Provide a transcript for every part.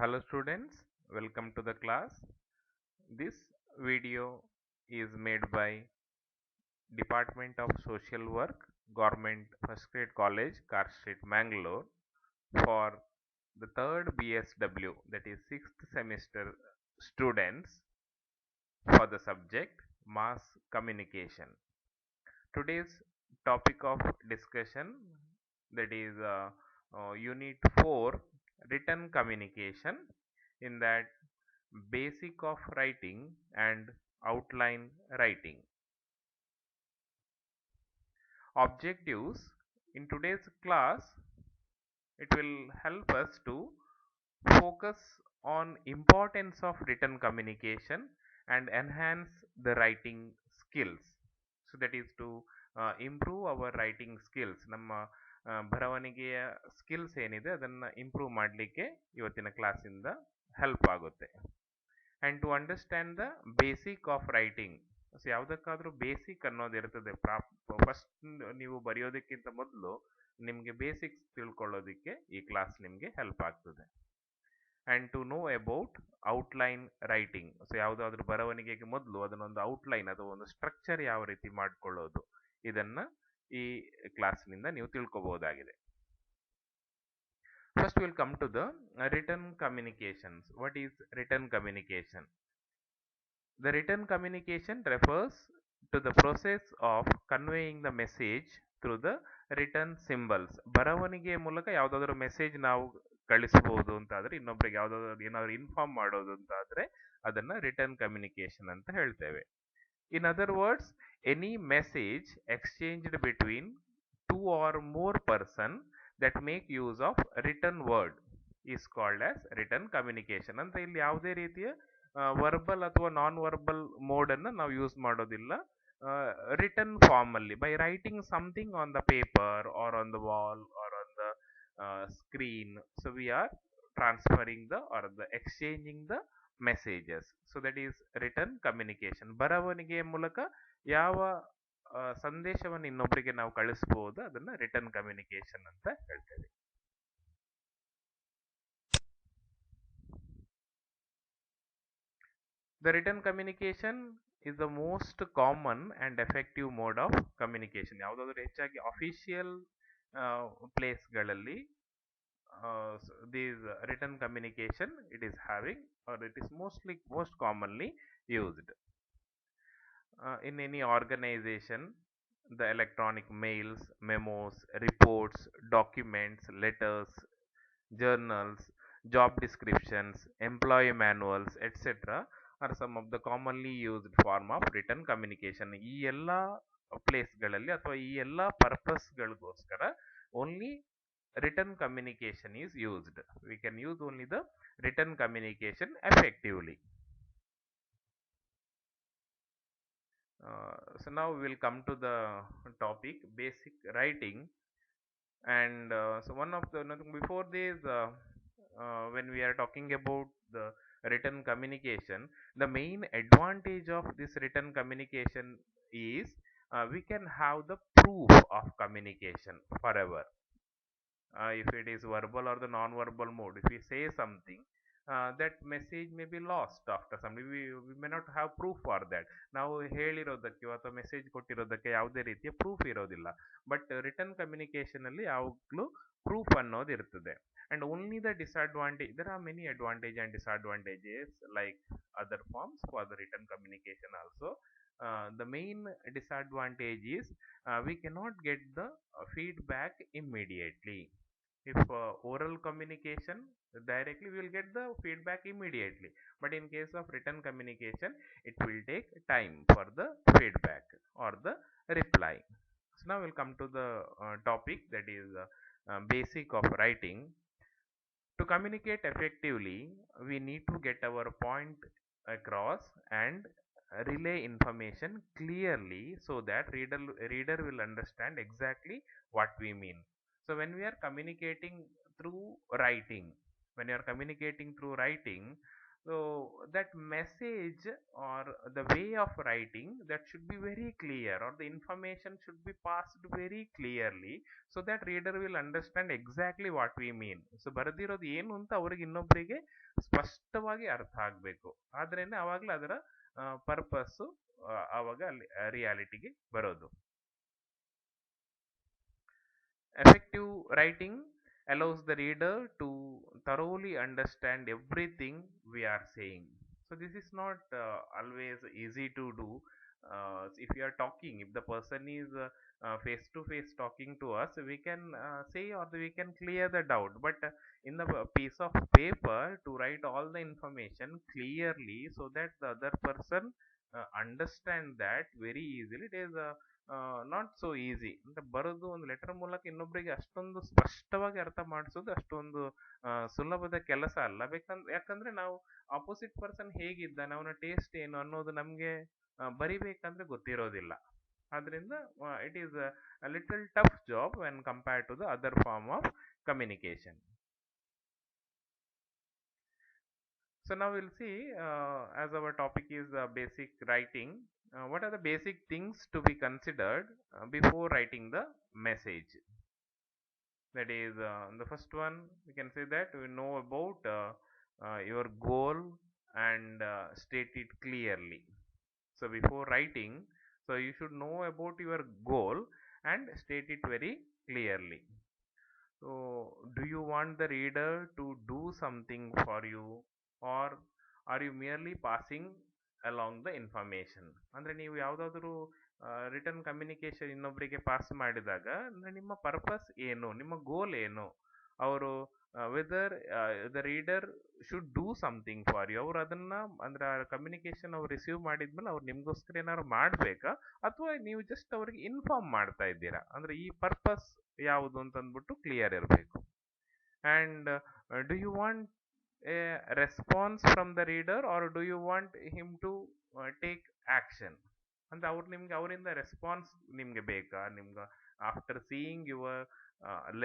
Hello students, welcome to the class. This video is made by Department of Social Work, Government First Grade College, Car Street, Mangalore for the third BSW, that is 6th semester students for the subject Mass Communication. Today's topic of discussion, that is Unit 4, Written Communication. In that, basic of writing and outline writing. Objectives: in today's class, it will help us to focus on importance of written communication and enhance the writing skills. So that is to improve our writing skills. ನಮ್ಮ ಬರವಣಿಗೆಯ skills ಏನಿದೆ ಅದನ್ನು improve ಮಾಡಲಿಕ್ಕೆ ಇವತ್ತಿನ ಕ್ಲಾಸಿಂದ help ಆಗುತ್ತೆ. And to understand the basic of writing. So ಯಾವುದಕ್ಕಾದ್ರೂ basic ಅನ್ನೋದು ಇರ್ತದೆ. ಫಸ್ಟ್ ನೀವು ಬರೆಯೋದಕ್ಕಿಂತ ಮೊದಲು ನಿಮಗೆ ಬೇಸಿಕ್ಸ್ ತಿಳ್ಕೊಳ್ಳೋದಕ್ಕೆ ಈ ಕ್ಲಾಸ್ ನಿಮಗೆ ಹೆಲ್ಪ್ ಆಗ್ತದೆ. And to know about outline writing. So ಯಾವುದಾದ್ರೂ ಬರವಣಿಗೆಗೆ ಮೊದಲು ಅದನ್ನೊಂದು ಔಟ್ಲೈನ್ ಅಥವಾ ಒಂದು ಸ್ಟ್ರಕ್ಚರ್ ಯಾವ ರೀತಿ ಮಾಡ್ಕೊಳ್ಳೋದು, ಇದನ್ನ ಈ ಕ್ಲಾಸ್ನಿಂದ ನೀವು ತಿಳ್ಕೊಬಹುದಾಗಿದೆ. First we'll come to the written communications. What is written communication? The written communication refers to the process of conveying the message through the written symbols. ಬರವಣಿಗೆ ಮೂಲಕ ಯಾವುದಾದ್ರೂ ಮೆಸೇಜ್ ನಾವು ಕಳಿಸಬಹುದು ಅಂತಾದ್ರೆ, ಇನ್ನೊಬ್ಬರಿಗೆ ಯಾವುದಾದ್ರು ಏನಾದ್ರು ಇನ್ಫಾರ್ಮ್ ಮಾಡೋದು ಅಂತಾದ್ರೆ ಅದನ್ನ ರಿಟರ್ನ್ ಕಮ್ಯುನಿಕೇಶನ್ ಅಂತ ಹೇಳ್ತೇವೆ. In other words, any message exchanged between two or more person that make use of written word is called as written communication. ಅಂತ ಇಲ್ಲಿ ಯಾವುದೇ ರೀತಿಯ ವರ್ಬಲ್ ಅಥವಾ ನಾನ್ ವರ್ಬಲ್ ಮೋಡ್ ಅನ್ನು ನಾವು ಯೂಸ್ ಮಾಡೋದಿಲ್ಲ. ರಿಟರ್ನ್ ಫಾರ್ಮ್ ಅಲ್ಲಿ, by writing something on the paper or on the wall or on the screen, so we are transferring the or the exchanging the messages. So that is written communication. ಬರವಣಿಗೆಯ ಮೂಲಕ ಯಾವ ಸಂದೇಶವನ್ನು ಇನ್ನೊಬ್ಬರಿಗೆ ನಾವು ಕಳಿಸಬಹುದು ಅದನ್ನ return communication ಅಂತ ಹೇಳ್ತೇವೆ. The written communication is the most common and effective mode of communication. ಯಾವುದಾದ್ರೂ ಹೆಚ್ಚಾಗಿ official ಪ್ಲೇಸ್ಗಳಲ್ಲಿ these written communication it is having, or it is most commonly used. In any organization, the electronic mails, memos, reports, documents, letters, journals, job descriptions, employee manuals, etc. are some of the commonly used form of written communication. ಈ ಎಲ್ಲ ಪ್ಲೇಸ್ಗಳಲ್ಲಿ ಅಥವಾ ಈ ಎಲ್ಲ ಪರ್ಪಸ್ಗಳಿಗೋಸ್ಕರ only written communication is used. We can use only the written communication effectively. So now we will come to the topic basic writing. And so one of the before this when we are talking about the written communication, the main advantage of this written communication is we can have the proof of communication forever. If it is verbal or the non-verbal mode, if we say something, that message may be lost after some, we may not have proof for that. ನಾವು ಹೇಳಿರೋದಕ್ಕೆ ಅಥವಾ message ಕೊಟ್ಟಿರೋದಕ್ಕೆ ಯಾವುದೇ ರೀತಿಯ proof ಇರೋದಿಲ್ಲ. But return communication ಅಲ್ಲಿ ಯಾವಾಗಲೂ proof ಅನ್ನೋದು ಇರ್ತದೆ. And only the disadvantage, there are many advantages and disadvantages like other forms for the written communication also. The main disadvantage is we cannot get the feedback immediately. If oral communication, directly we will get the feedback immediately, but in case of written communication it will take time for the feedback or the reply. So now we'll come to the topic, that is basic of writing. To communicate effectively, we need to get our point across and relay information clearly so that reader will understand exactly what we mean. So when we are communicating through writing, when you are communicating through writing, So that message or the way of writing that should be very clear, or the information should be passed very clearly, so that reader will understand exactly what we mean. So ಬರೆದಿರೋದು ಏನು ಅಂತ ಅವ್ರಿಗೆ ಇನ್ನೊಬ್ಬರಿಗೆ ಸ್ಪಷ್ಟವಾಗಿ ಅರ್ಥ ಆಗಬೇಕು. ಆದ್ರೇನೆ ಅವಾಗಲೇ ಅದರ ಪರ್ಪಸ್ಸು ಆವಾಗ ರಿಯಾಲಿಟಿಗೆ ಬರೋದು. Effective writing allows the reader to thoroughly understand everything we are saying. So this is not always easy to do. If you are talking, if the person is face to face talking to us, we can say, or we can clear the doubt. But in the piece of paper, to write all the information clearly so that the other person understand that very easily, it is not so easy. ಅಂತ ಬರೋದು ಒಂದು letter ಮೂಲಕ ಇನ್ನೊಬ್ಬರಿಗೆ ಅಷ್ಟೊಂದು ಸ್ಪಷ್ಟವಾಗಿ ಅರ್ಥ ಮಾಡಿಸೋದು ಅಷ್ಟೊಂದು ಸುಲಭದ ಕೆಲಸ ಅಲ್ಲ. ಯಾಕಂದ್ರೆ ನಾವು ಅಪೋಸಿಟ್ ಪರ್ಸನ್ ಹೇಗಿದ್ದಾನೆ, ಅವನ ಟೇಸ್ಟ್ ಏನು ಅನ್ನೋದು ನಮಗೆ ಬರಿಬೇಕಂದ್ರೆ ಗೊತ್ತಿರೋದಿಲ್ಲ. ಆದ್ರಿಂದ it is little tough job when compare to the other form of communication. So now we'll see, as our topic is basic writing, what are the basic things to be considered before writing the message. That is, the first one, we can say that we know about your goal and state it clearly. So before writing, so you should know about your goal and state it very clearly. So do you want the reader to do something for you, or are you merely passing along the information? ಅಂದ್ರೆ ನೀವು ಯಾವುದಾದ್ರೂ return communication ಇನ್ನೊಬ್ಬರಿಗೆ pass ಮಾಡಿದಾಗ ಅಂದ್ರೆ ನಿಮ್ಮ purpose ಏನು, ನಿಮ್ಮ goal ಏನು, ಅವರು whether the reader should do something for you, ಅವ್ರು ಅದನ್ನ ಅಂದ್ರೆ ಕಮ್ಯುನಿಕೇಶನ್ ಅವ್ರು ರಿಸೀವ್ ಮಾಡಿದ್ಮೇಲೆ ಅವ್ರು ನಿಮ್ಗೋಸ್ಕರ ಏನಾದ್ರು ಮಾಡ್ಬೇಕಾ, ಅಥವಾ ನೀವು ಜಸ್ಟ್ ಅವ್ರಿಗೆ ಇನ್ಫಾರ್ಮ್ ಮಾಡ್ತಾ ಇದ್ದೀರಾ, ಅಂದ್ರೆ ಈ ಪರ್ಪಸ್ ಯಾವುದು ಅಂತ ಅಂದ್ಬಿಟ್ಟು ಕ್ಲಿಯರ್ ಇರಬೇಕು. And do you want a response from the reader, or do you want him to take action? ಅಂದ್ರೆ ಅವ್ರು ನಿಮ್ಗೆ ಅವರಿಂದ ರೆಸ್ಪಾನ್ಸ್ ನಿಮ್ಗೆ ಬೇಕಾ, ನಿಮ್ಗೆ after seeing your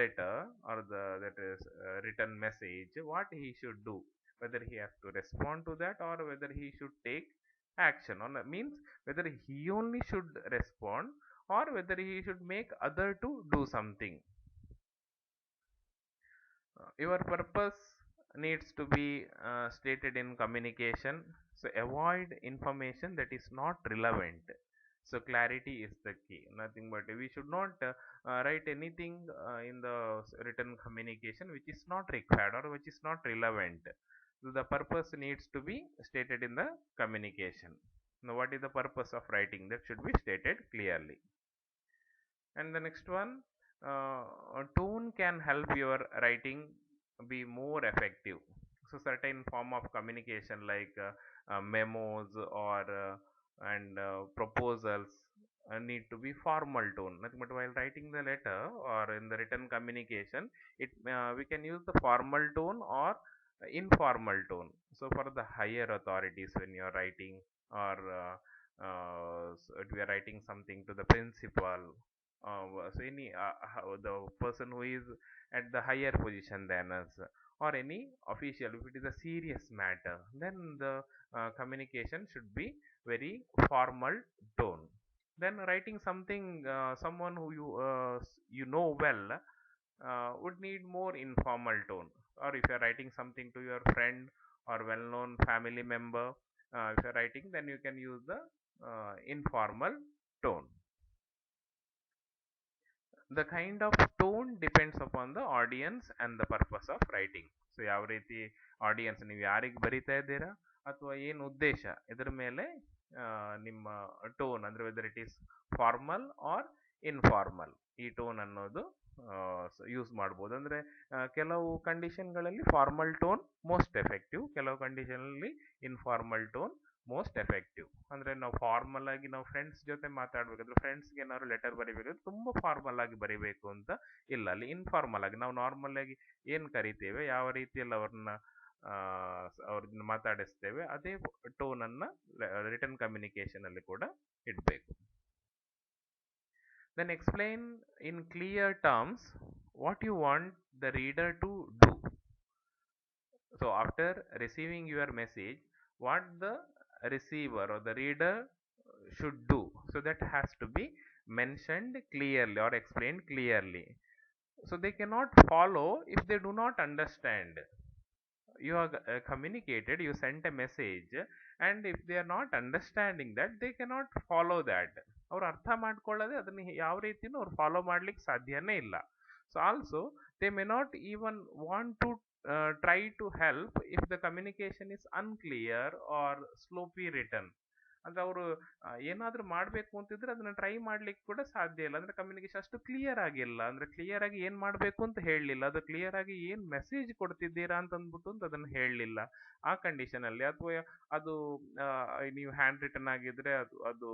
letter or that is written message, what he should do, whether he has to respond to that or whether he should take action, on means whether he only should respond or whether he should make other to do something. Your purpose needs to be stated in communication. So avoid information that is not relevant. So clarity is the key. Nothing but we should not write anything in the written communication which is not required or which is not relevant. So the purpose needs to be stated in the communication. Now what is the purpose of writing, that should be stated clearly. And the next one, tone can help your writing be more effective. So certain form of communication like memos or and proposals need to be formal tone. Nothing but while writing the letter or in the written communication, it we can use the formal tone or informal tone. So for the higher authorities, when you are writing, or so we are writing something to the principal, so any the person who is at the higher position than us, or any official, if it is a serious matter, then the communication should be very formal tone. Then writing something someone who you know well would need more informal tone. Or if you are writing something to your friend or well known family member, if you are writing, then you can use the informal tone. The kind of tone depends upon the audience and the purpose of writing. So ಯಾವ ರೀತಿ audience, ನೀವು ಯಾರಿಗೆ ಬರಿತಾ ಇದ್ದೀರಾ ಅಥವಾ ಏನು ಉದ್ದೇಶ, ಇದರ ಮೇಲೆ ನಿಮ್ಮ ಟೋನ್ ಅಂದ್ರೆ whether it is formal or informal, ಈ ಟೋನ್ ಅನ್ನೋದು ಯೂಸ್ ಮಾಡ್ಬೋದು. ಅಂದ್ರೆ ಕೆಲವು ಕಂಡೀಷನ್ಗಳಲ್ಲಿ ಫಾರ್ಮಲ್ ಟೋನ್ ಮೋಸ್ಟ್ ಎಫೆಕ್ಟಿವ್, ಕೆಲವು ಕಂಡೀಷನಲ್ಲಿ ಇನ್ಫಾರ್ಮಲ್ ಟೋನ್ ಮೋಸ್ಟ್ ಎಫೆಕ್ಟಿವ್. ಅಂದ್ರೆ ನಾವು ಫಾರ್ಮಲ್ ಆಗಿ ನಾವು ಫ್ರೆಂಡ್ಸ್ ಜೊತೆ ಮಾತಾಡ್ಬೇಕಾದ್ರೆ, ಫ್ರೆಂಡ್ಸ್ಗೆ ಏನಾದ್ರು ಲೆಟರ್ ಬರಿಬೇಕಾದ್ರೆ ತುಂಬಾ ಫಾರ್ಮಲ್ ಆಗಿ ಬರಿಬೇಕು ಅಂತ ಇಲ್ಲ, ಅಲ್ಲಿ ಇನ್ಫಾರ್ಮಲ್ ಆಗಿ ನಾವು ನಾರ್ಮಲ್ ಆಗಿ ಏನ್ ಕರಿತೇವೆ, ಯಾವ ರೀತಿಯಲ್ಲಿ ಅವ್ರನ್ನ ಮಾತಾಡಿಸ್ತೇವೆ, ಅದೇ ಟೋನ್ ಅನ್ನ ರಿಟರ್ನ್ ಕಮ್ಯುನಿಕೇಶನ್ ಅಲ್ಲಿ ಕೂಡ ಇಡಬೇಕು. Then explain in clear terms what you want the reader to do. So after receiving your message, what the receiver or the reader should do, so that has to be mentioned clearly or explained clearly. So they cannot follow if they do not understand. You are communicated, you sent a message, and if they are not understanding that, they cannot follow that. ಅವ್ರು ಅರ್ಥ ಮಾಡ್ಕೊಳ್ಳದೆ ಅದನ್ನ ಯಾವ ರೀತಿನೂ ಅವ್ರು follow ಮಾಡ್ಲಿಕ್ಕೆ ಸಾಧ್ಯನೇ ಇಲ್ಲ. So also they may not even want to try to help if the communication is unclear or sloppy written. ಅಂದ್ರೆ ಅವರು ಏನಾದ್ರೂ ಮಾಡ್ಬೇಕು ಅಂತಿದ್ರೆ ಅದನ್ನ ಟ್ರೈ ಮಾಡ್ಲಿಕ್ಕೆ ಕೂಡ ಸಾಧ್ಯ ಇಲ್ಲ. ಅಂದ್ರೆ ಕಮ್ಯುನಿಕೇಶನ್ ಅಷ್ಟು ಕ್ಲಿಯರ್ ಆಗಿಲ್ಲ, ಅಂದ್ರೆ ಕ್ಲಿಯರ್ ಆಗಿ ಏನ್ ಮಾಡ್ಬೇಕು ಅಂತ ಹೇಳಲಿಲ್ಲ, ಅದು ಕ್ಲಿಯರ್ ಆಗಿ ಏನ್ ಮೆಸೇಜ್ ಕೊಡ್ತಿದ್ದೀರಾ ಅಂತ ಅಂದ್ಬಿಟ್ಟು ಅಂತ ಅದನ್ನ ಹೇಳಲಿಲ್ಲ. ಆ ಕಂಡೀಷನ್ ಅಲ್ಲಿ, ಅಥವಾ ಅದು ನೀವು ಹ್ಯಾಂಡ್ ರಿಟನ್ ಆಗಿದ್ರೆ ಅದು ಅದು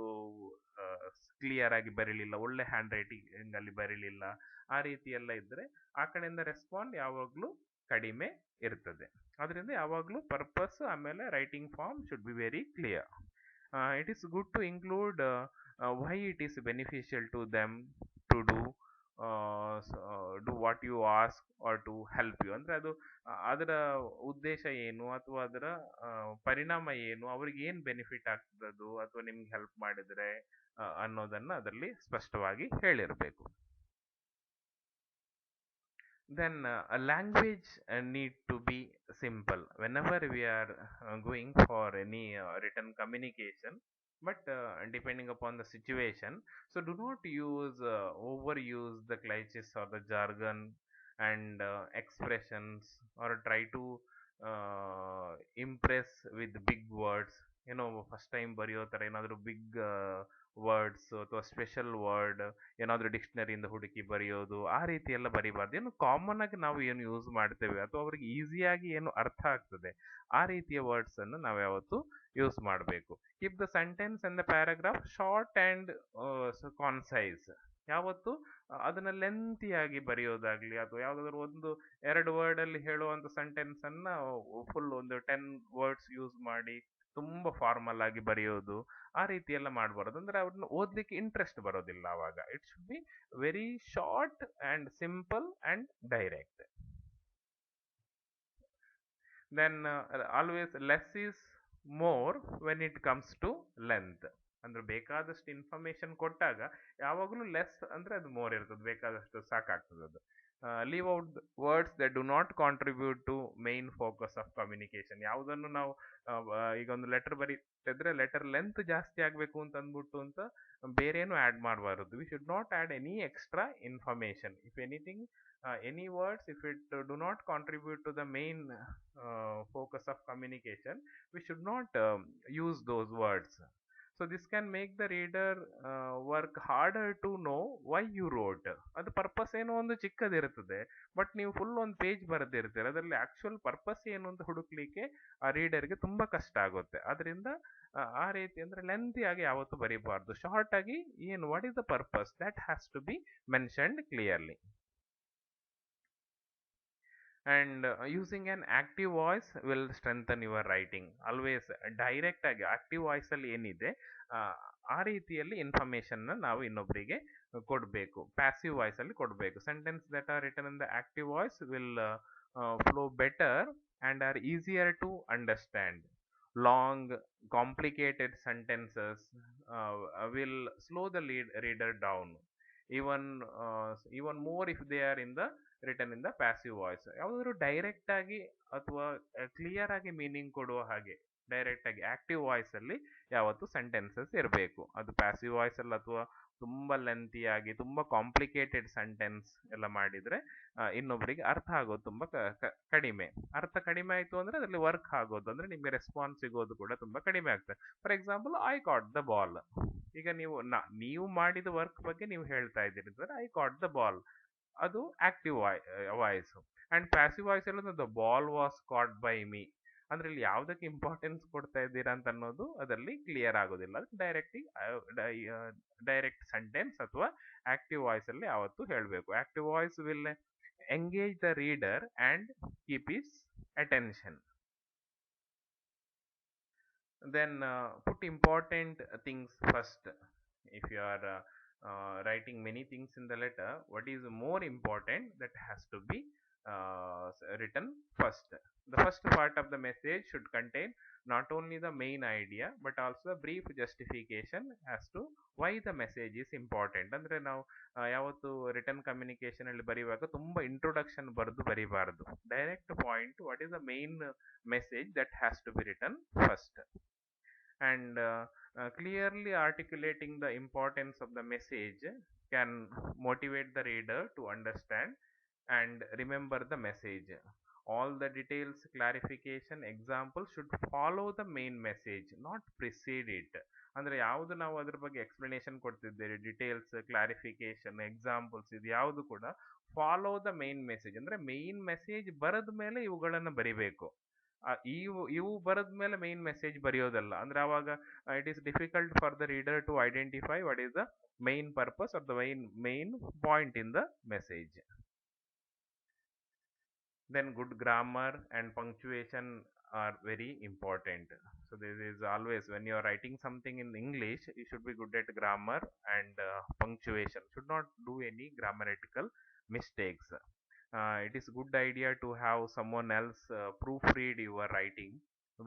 ಕ್ಲಿಯರ್ ಆಗಿ ಬರೀಲಿಲ್ಲ, ಒಳ್ಳೆ ಹ್ಯಾಂಡ್ ರೈಟಿಂಗ್ ಅಲ್ಲಿ ಬರೀಲಿಲ್ಲ, ಆ ರೀತಿ ಎಲ್ಲ ಇದ್ರೆ ಆ ಕಡೆಯಿಂದ ರೆಸ್ಪಾಂಡ್ ಯಾವಾಗ್ಲೂ ಕಡಿಮೆ ಇರ್ತದೆ. ಅದರಿಂದ ಯಾವಾಗ್ಲೂ ಪರ್ಪಸ್ ಆಮೇಲೆ writing form should be very clear. It is good to include why it is beneficial to them to do what you ask or to help you. ಅಂದ್ರೆ ಅದು ಅದರ ಉದ್ದೇಶ ಏನು ಅಥವಾ ಅದರ ಪರಿಣಾಮ ಏನು, ಅವ್ರಿಗೆ ಏನು ಬೆನಿಫಿಟ್ ಆಗ್ತದದು ಅಥವಾ ನಿಮ್ಗೆ ಹೆಲ್ಪ್ ಮಾಡಿದ್ರೆ ಅನ್ನೋದನ್ನ ಅದರಲ್ಲಿ ಸ್ಪಷ್ಟವಾಗಿ ಹೇಳಿರಬೇಕು. Then a language need to be simple whenever we are going for any written communication, but depending upon the situation. So do not overuse the cliches or the jargon and expressions, or try to impress with big words. First time ಬರೆಯೋ ಥರ ಏನಾದರೂ big words ಅಥವಾ special word ಏನಾದರೂ ಡಿಕ್ಷನರಿಯಿಂದ ಹುಡುಕಿ ಬರೆಯೋದು, ಆ ರೀತಿ ಎಲ್ಲ ಬರಿಬಾರ್ದು. ಏನು ಕಾಮನ್ ಆಗಿ ನಾವು ಏನು ಯೂಸ್ ಮಾಡ್ತೇವೆ ಅಥವಾ ಅವ್ರಿಗೆ ಈಸಿಯಾಗಿ ಏನು ಅರ್ಥ ಆಗ್ತದೆ ಆ ರೀತಿಯ ವರ್ಡ್ಸ್ ಅನ್ನು ನಾವು ಯಾವತ್ತು ಯೂಸ್ ಮಾಡಬೇಕು. Keep the sentence and the paragraph short and concise. ಯಾವತ್ತು ಅದನ್ನ ಲೆಂತಿಯಾಗಿ ಬರೆಯೋದಾಗ್ಲಿ ಅಥವಾ ಯಾವ್ದಾದ್ರು ಒಂದು 2 ವರ್ಡ್ ಅಲ್ಲಿ ಹೇಳುವಂತ ಸೆಂಟೆನ್ಸ್ ಅನ್ನ ಫುಲ್ ಒಂದು 10 ವರ್ಡ್ಸ್ ಯೂಸ್ ಮಾಡಿ ತುಂಬಾ ಫಾರ್ಮಲ್ ಆಗಿ ಬರೆಯೋದು, ಆ ರೀತಿ ಎಲ್ಲ ಮಾಡಬಾರದು. ಅಂದ್ರೆ ಅವ್ರನ್ನ ಓದ್ಲಿಕ್ಕೆ ಇಂಟ್ರೆಸ್ಟ್ ಬರೋದಿಲ್ಲ ಅವಾಗ. It should be very short and simple and direct. Then always less is more when it comes to length. ಅಂದ್ರೆ ಬೇಕಾದಷ್ಟು ಇನ್ಫಾರ್ಮೇಶನ್ ಕೊಟ್ಟಾಗ ಯಾವಾಗಲೂ ಲೆಸ್ ಅಂದ್ರೆ ಅದು ಮೋರ್ ಇರ್ತದೆ, ಬೇಕಾದಷ್ಟು ಸಾಕಾಗ್ತದೆ ಅದು. Leave out words that do not contribute to main focus of communication. ಯಾವುದನ್ನು ನಾವು ಈಗ ಒಂದು ಲೆಟರ್ ಬರೀತಿದ್ರೆ ಲೆಟರ್ ಲೆಂತ್ ಜಾಸ್ತಿ ಆಗಬೇಕು ಅಂತ ಅಂದ್ಬಿಟ್ಟು ಅಂತ ಬೇರೇನು ಆ್ಯಡ್ ಮಾಡಬಾರದು. We should not add any extra information. If anything, any words, if it do not contribute to the main focus of communication, we should not use those words. So this can make the reader work harder to know why you wrote. ಅದು purpose ಏನೋ ಒಂದು ಚಿಕ್ಕದಿರ್ತದೆ, but ನೀವು full ಒಂದು page ಬರೆದಿರ್ತೀರ, ಅದರಲ್ಲಿ actual purpose ಏನು ಅಂತ ಹುಡುಕ್ಲಿಕ್ಕೆ ಆ ರೀಡರ್ಗೆ ತುಂಬಾ ಕಷ್ಟ ಆಗುತ್ತೆ. ಅದರಿಂದ ಆ ರೀತಿ ಅಂದ್ರೆ ಲೆಂತಿ ಆಗಿ ಯಾವತ್ತು ಬರೀಬಾರ್ದು. ಶಾರ್ಟ್ ಆಗಿ ಏನು, what is the purpose, that has to be mentioned clearly. And using an active voice will strengthen your writing. Always direct ಆಗಿ ಆಕ್ಟಿವ್ ವಾಯ್ಸ್ ಅಲ್ಲಿ ಏನಿದೆ ಆ ರೀತಿಯಲ್ಲಿ ಇನ್ಫಾರ್ಮೇಶನ್ ನಾವು ಇನ್ನೊಬ್ಬರಿಗೆ ಕೊಡಬೇಕು. ಪ್ಯಾಸಿವ್ ವಾಯ್ಸ್ ಅಲ್ಲಿ ಕೊಡಬೇಕು. Sentence that are return in the active voice will flow better and are easier to understand. Long complicated sentences will slow the reader down even more if they are in the written in the passive voice. ಯಾವ್ದಾದ್ರು direct ಆಗಿ ಅಥವಾ clear ಆಗಿ meaning ಕೊಡುವ ಹಾಗೆ direct ಆಗಿ active voice ಅಲ್ಲಿ ಯಾವತ್ತು sentences ಇರಬೇಕು. ಅದು ಪ್ಯಾಸಿವ್ ವಾಯ್ಸ್ ಅಲ್ಲಿ ಅಥವಾ ತುಂಬಾ ಲೆಂತಿ ಆಗಿ ತುಂಬಾ ಕಾಂಪ್ಲಿಕೇಟೆಡ್ ಸೆಂಟೆನ್ಸ್ ಎಲ್ಲ ಮಾಡಿದ್ರೆ ಇನ್ನೊಬ್ರಿಗೆ ಅರ್ಥ ಆಗೋದು ತುಂಬಾ ಕಡಿಮೆ. ಅರ್ಥ ಕಡಿಮೆ ಆಯ್ತು ಅಂದ್ರೆ ಅದರಲ್ಲಿ ವರ್ಕ್ ಆಗೋದು ಅಂದ್ರೆ ನಿಮ್ಗೆ ರೆಸ್ಪಾನ್ಸ್ ಸಿಗೋದು ಕೂಡ ತುಂಬಾ ಕಡಿಮೆ ಆಗ್ತದೆ. For example, I caught the ball. ಈಗ ನೀವು ಮಾಡಿದ ವರ್ಕ್ ಬಗ್ಗೆ ನೀವು ಹೇಳ್ತಾ ಇದ್ದೀರಿ ಅಂದ್ರೆ ಐ ಕಾಟ್ ದ ಬಾಲ್, ಅದು active voice. And passive voice ಎಲ್ಲ the ball was caught by me ಅಂದ್ರೆ ಇಲ್ಲಿ ಯಾವ್ದಕ್ಕೆ ಇಂಪಾರ್ಟೆನ್ಸ್ ಕೊಡ್ತಾ ಇದ್ದೀರಾ ಅಂತ ಅನ್ನೋದು ಅದರಲ್ಲಿ ಕ್ಲಿಯರ್ ಆಗೋದಿಲ್ಲ. ಡೈರೆಕ್ಟ್ ಸೆಂಟೆನ್ಸ್ ಅಥವಾ ಆಕ್ಟಿವ್ ವಾಯ್ಸ್ ಅಲ್ಲಿ ಯಾವತ್ತು ಹೇಳಬೇಕು. Active voice will engage the reader and keep his attention. Then put important things first. If you are writing many things in the letter, what is more important that has to be written first. The first part of the message should contain not only the main idea but also a brief justification as to why the message is important. ಅಂದ್ರೆ ನಾವು ಯಾವತ್ತು return communication ಅಲ್ಲಿ ಬರೆಯುವಾಗ ತುಂಬಾ introduction ಬರೆದು ಬರಿಬಾರದು. Direct point, what is the main message that has to be return first. And clearly articulating the importance of the message can motivate the reader to understand and remember the message. All the details, clarification, examples should follow the main message, not precede it. ಅಂದ್ರೆ ಯಾವುದು ನಾವು ಅದ್ರ ಬಗ್ಗೆ explanation ಕೊಡ್ತಿದ್ದೇವೆ, details, clarification, examples, ಇದು ಯಾವುದು ಕೂಡ follow the main message. ಅಂದ್ರೆ main message ಬರೆದ ಮೇಲೆ ಇವುಗಳನ್ನು ಬರಿಬೇಕು. ಇವು ಬರೆದ ಮೇಲೆ ಮೇನ್ ಮೆಸೇಜ್ ಬರೆಯೋದಲ್ಲ. ಅಂದ್ರೆ ಅವಾಗ it is difficult for the reader to identify what is the main purpose or the main point in the message. Then good grammar and punctuation are very important. So this is always, when you are writing something in English, you should be good at grammar and punctuation. Should not do any grammatical mistakes. It is good idea to have someone else proofread your writing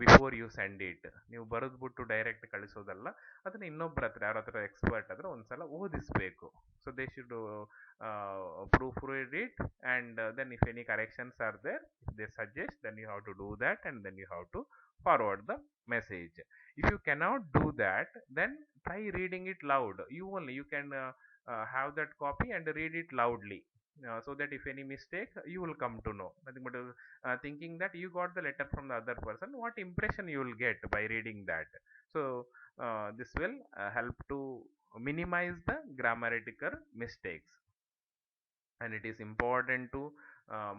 before you send it. ನೀವು ಬರೆದ್ಬಿಟ್ಟು direct ಕಳಿಸೋದಲ್ಲ, ಅದನ್ನ ಇನ್ನೊಬ್ಬರ ಹತ್ರ, ಯಾರ ಹತ್ರ expert ಹತ್ರ ಒಂದ್ಸಲ ಓದಿಸ್ಬೇಕು. So they should proof read it, and then if any corrections are there, if they suggest, then you have to do that, and then you have to forward the message. If you cannot do that, then try reading it loud. You can have that copy and read it loudly, so that if any mistake, you will come to know. Nothing but thinking that you got the letter from the other person, what impression you will get by reading that. So this will help to minimize the grammatical mistakes. And it is important to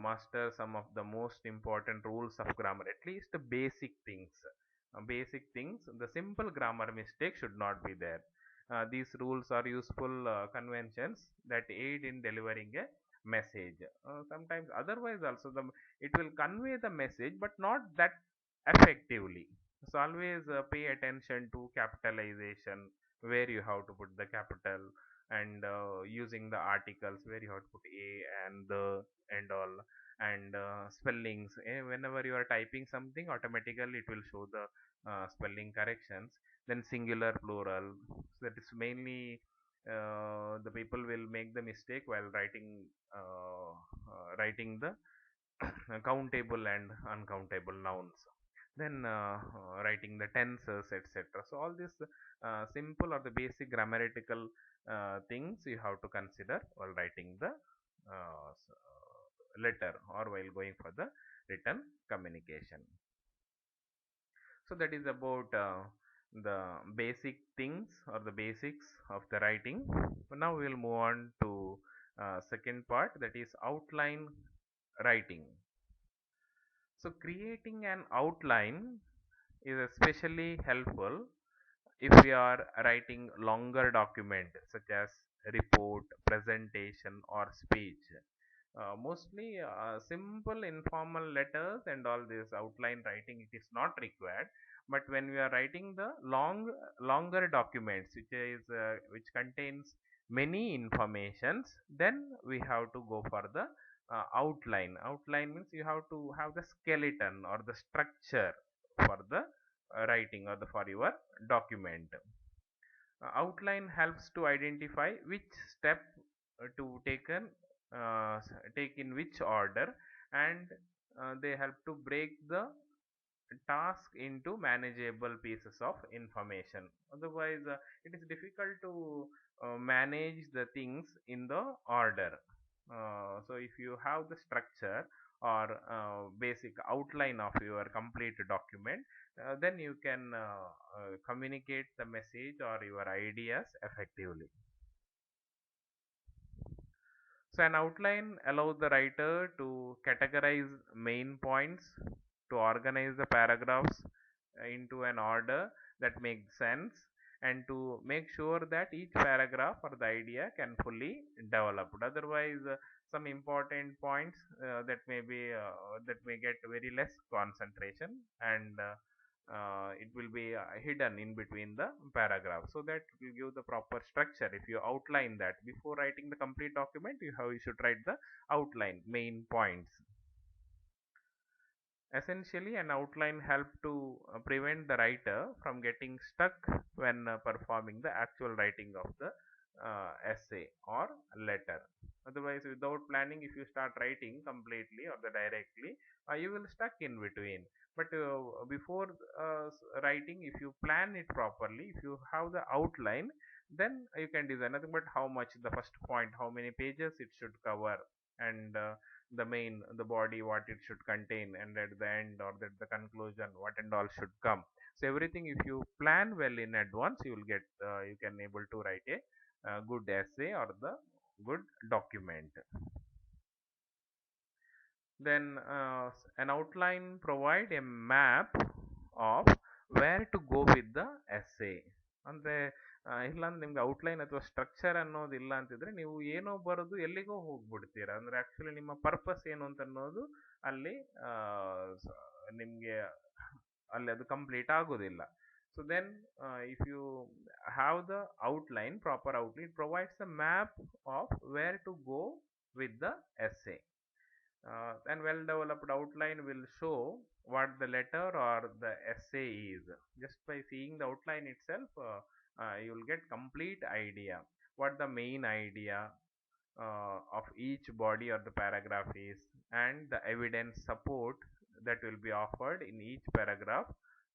master some of the most important rules of grammar, at least the basic things. The simple grammar mistake should not be there. These rules are useful conventions that aid in delivering a message. Sometimes otherwise also it will convey the message but not that effectively. So always pay attention to capitalization, where you have to put the capital, and using the articles where you have to put a and the and all, and spellings. Whenever you are typing something, automatically it will show the spelling corrections. Then singular, plural, so that is mainly the people will make the mistake while writing the countable and uncountable nouns. Then writing the tenses, etc. So all these simple or the basic grammatical things you have to consider while writing the letter or while going for the written communication. So that is about the basic things or the basics of the writing. Now we will move on to second part, that is outline writing. So creating an outline is especially helpful if we are writing longer document such as report, presentation, or speech. Mostly simple informal letters and all this outline writing, it is not required. But when we are writing the longer documents which contains many informations, then we have to go for the outline. Outline means you have to have the skeleton or the structure for the writing or for your document. Outline helps to identify which step to take in which order, and they help to break the task into manageable pieces of information. Otherwise it is difficult to manage the things in the order. So if you have the structure or basic outline of your complete document, then you can communicate the message or your ideas effectively. So an outline allows the writer to categorize main points, to organize the paragraphs into an order that makes sense, and to make sure that each paragraph or the idea can fully develop. Otherwise some important points that may get very less concentration, and it will be hidden in between the paragraphs, so that it will give the proper structure. If you outline that before writing the complete document, you should write the outline, main points. Essentially, an outline helps to prevent the writer from getting stuck when performing the actual writing of the essay or letter. Otherwise, without planning, if you start writing completely or the directly, you will stuck in between. But before writing, if you plan it properly, if you have the outline, then you can design nothing but how much the first point, how many pages it should cover, and the main the body what it should contain, and at the end or at the conclusion what and all should come. So everything, if you plan well in advance, you will get you can able to write a good essay or the good document. Then an outline provide a map of where to go with the essay. ಅಂದ್ರೆ ಇಲ್ಲ ಅಂದ್ರೆ ನಿಮ್ಗೆ outline ಅಥವಾ structure ಅನ್ನೋದು ಇಲ್ಲ ಅಂತಿದ್ರೆ ನೀವು ಏನೋ ಬರೋದು ಎಲ್ಲಿಗೋ ಹೋಗ್ಬಿಡ್ತೀರಾ. ಅಂದ್ರೆ ಆಕ್ಚುಲಿ ನಿಮ್ಮ ಪರ್ಪಸ್ ಏನು ಅಂತ ಅನ್ನೋದು ಅಲ್ಲಿ ಆ, ನಿಮ್ಗೆ ಅಲ್ಲಿ ಅದು ಕಂಪ್ಲೀಟ್ ಆಗೋದಿಲ್ಲ. So then if you have the outline, proper outline, it provides the map of where to go with the essay. An well developed outline will show what the letter or the essay is. Just by seeing the outline itself, you will get complete idea what the main idea of each body or the paragraph is, and the evidence support that will be offered in each paragraph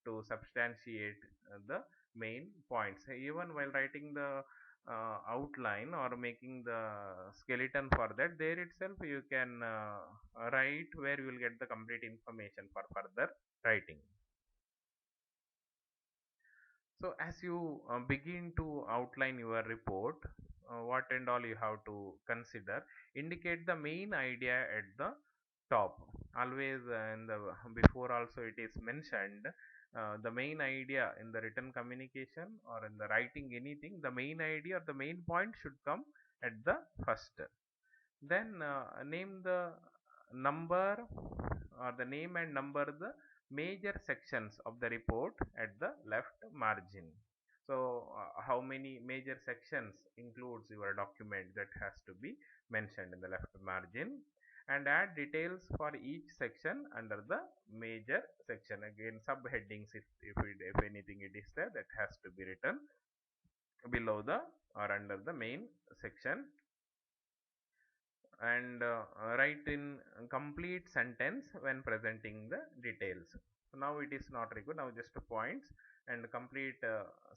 to substantiate the main points. Even while writing the outline or making the skeleton for that, there itself you can write where you will get the complete information for further writing. So as you begin to outline your report, what and all you have to consider, indicate the main idea at the top. Always in the before also it is mentioned, the main idea in the written communication or in the writing anything, the main idea or the main point should come at the first. Then name the number or the name and number the major sections of the report at the left margin. So how many major sections includes your document, that has to be mentioned in the left margin, and add details for each section under the major section. Again, subheadings, if anything it is there, that has to be written below the or under the main section, and write in complete sentence when presenting the details. So now it is not required, now just points, and complete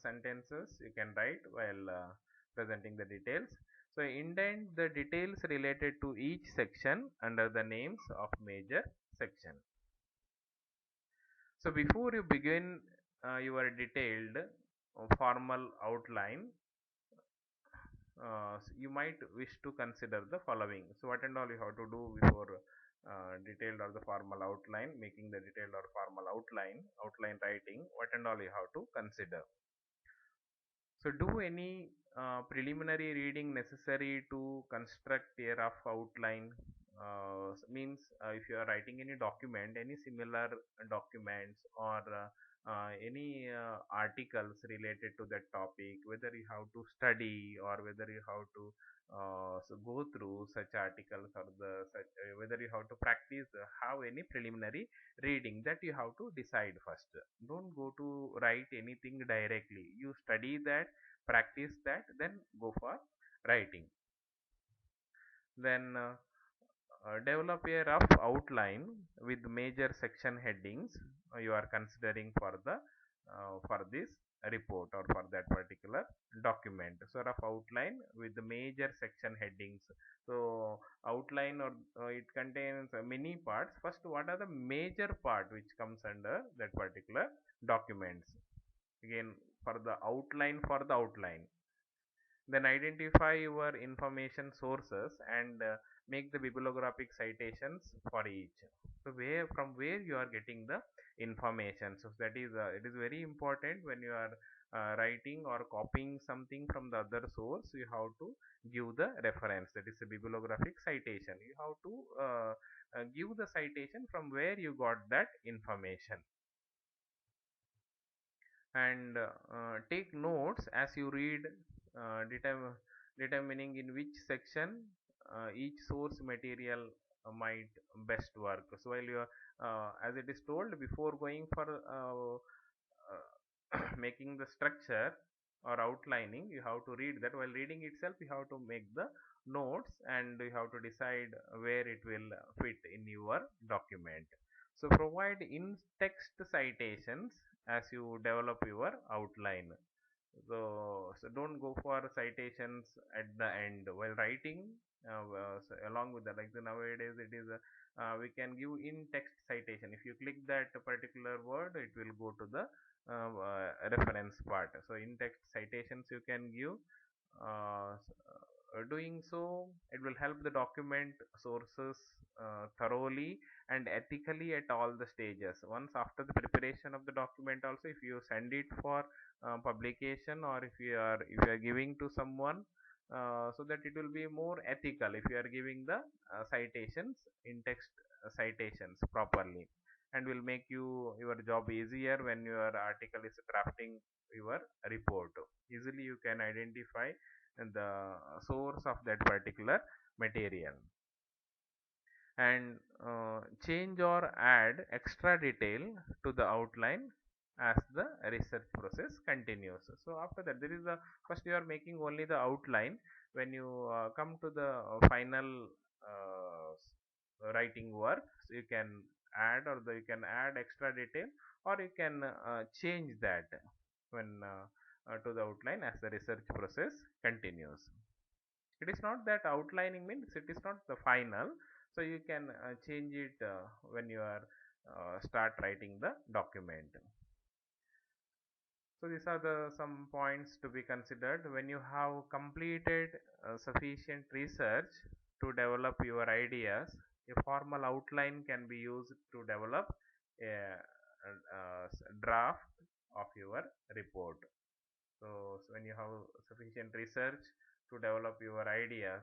sentences you can write while presenting the details. So indent the details related to each section under the names of major section. So before you begin your detailed formal outline, you might wish to consider the following. So what and all you have to do before detailed or the formal outline, making the detailed or formal outline writing, what and all you have to consider. So do any preliminary reading necessary to construct a rough outline. Means if you are writing any document, any similar documents, or any articles related to that topic, whether you have to study or whether you have to so go through such articles, or the such, whether you have to practice, have any preliminary reading, that you have to decide first. Don't go to write anything directly. You study that, practice that, then go for writing. Then develop a rough outline with major section headings you are considering for this report or for that particular document. So rough outline with the major section headings. So outline, or it contains many parts. First, what are the major part which comes under that particular documents? Again, for the outline, then identify your information sources and make the bibliographic citations for each. So where you are getting the information. So that is it is very important when you are writing or copying something from the other source. You have to give the reference, that is a bibliographic citation. You have to give the citation from where you got that information, and take notes as you read, determining in which section each source material might best work. So while you are, as it is told, before going for making the structure or outlining, you have to read that. While reading itself, you have to make the notes and you have to decide where it will fit in your document. So provide in text citations as you develop your outline. So don't go for citations at the end while writing. So along with that, like the nowadays it is we can give in text citation. If you click that particular word, it will go to the reference part. So in text citations you can give. Doing so, it will help the document sources thoroughly and ethically at all the stages. Once after the preparation of the document, also if you send it for publication, or if you are giving to someone, so that it will be more ethical if you are giving the citations in text citations properly, and will make your job easier when your article is drafting your report. Easily you can identify the source of that particular material, and change or add extra detail to the outline as the research process continues. So after that, there is a first you are making only the outline. When you come to the final writing work, so you can add, you can add extra detail, or you can change that when to the outline as the research process continues. It is not that outlining means it is not the final, so you can change it when you are start writing the document. So these are the some points to be considered when you have completed sufficient research to develop your ideas. A formal outline can be used to develop a draft of your report. So when you have sufficient research to develop your ideas,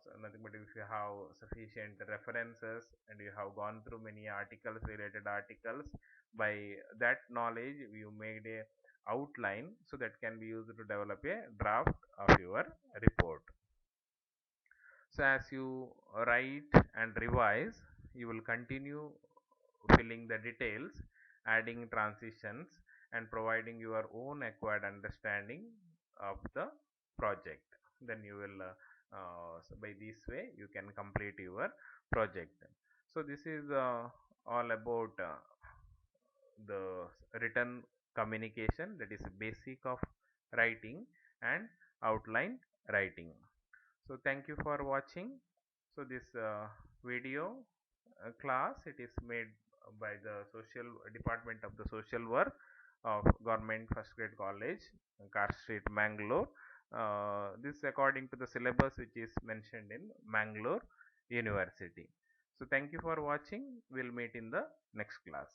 so nothing but if you have sufficient references and you have gone through many articles, related articles, by that knowledge you made a outline, so that can be used to develop a draft of your report. So as you write and revise, you will continue filling the details, adding transitions, and providing your own acquired understanding of the project. Then you will, so by this way, you can complete your project. So this is all about the written communication, that is basic of writing and outline writing. So thank you for watching. So this video class, it is made by the social department of the social work of government first grade college, Car Street, Mangalore. This according to the syllabus which is mentioned in Mangalore University. So thank you for watching. We'll meet in the next class.